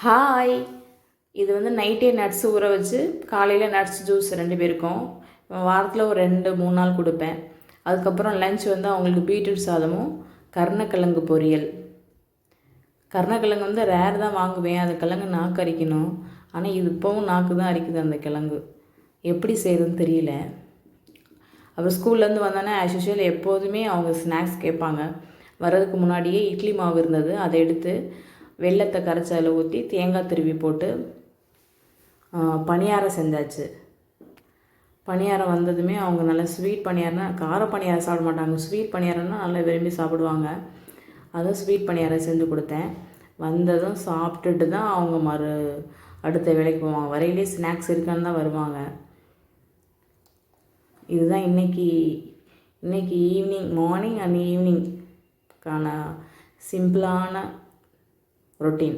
Hi. இது வந்து நைட்டே நட்ஸ் ஊற வச்சு காலையில் நட்ஸ் ஜூஸ் 2 பேருக்கும் வாரத்தில் ஒரு 2-3 நாள் கொடுப்பேன். அதுக்கப்புறம் லஞ்ச் வந்து அவங்களுக்கு பீட்ரூட் சாதமும் கருணக்கிழங்கு பொரியல். கருணக்கிழங்கு வந்து ரேர் தான் வாங்குவேன், அந்த கிழங்கு நாக்கு அரிக்கணும். ஆனால் இது இப்போவும் நாக்கு தான் அரிக்குது அந்த கிழங்கு. எப்படி செய்கிறதுன்னு தெரியல. அப்புறம் ஸ்கூல்லேருந்து வந்தோன்னே ஆஸ் யூஷுவல் எப்போதுமே அவங்க ஸ்நாக்ஸ் கேட்பாங்க. வர்றதுக்கு முன்னாடியே இட்லி மாவு இருந்தது, அதை எடுத்து வெல்லத்தை கரைச்சி அதில் ஊற்றி தேங்காய் துருவி போட்டு பணியாரம் செஞ்சாச்சு. பணியாரம் வந்ததுமே அவங்க நல்லா ஸ்வீட் பணியாரம்னா, கார பணியாரம் சாப்பிட மாட்டாங்க, ஸ்வீட் பணியாரம்னா நல்லா விரும்பி சாப்பிடுவாங்க. அதுவும் ஸ்வீட் பணியாரம் செஞ்சு கொடுத்தேன். வந்ததும் சாப்பிட்டுட்டு தான் அவங்க அடுத்த வேலைக்கு போவாங்க. வரையிலே ஸ்நாக்ஸ் இருக்கான்னு தான் வருவாங்க. இதுதான் இன்றைக்கி ஈவினிங், மார்னிங் அண்ட் ஈவினிங்கான சிம்பிளான ரொட்டீன்.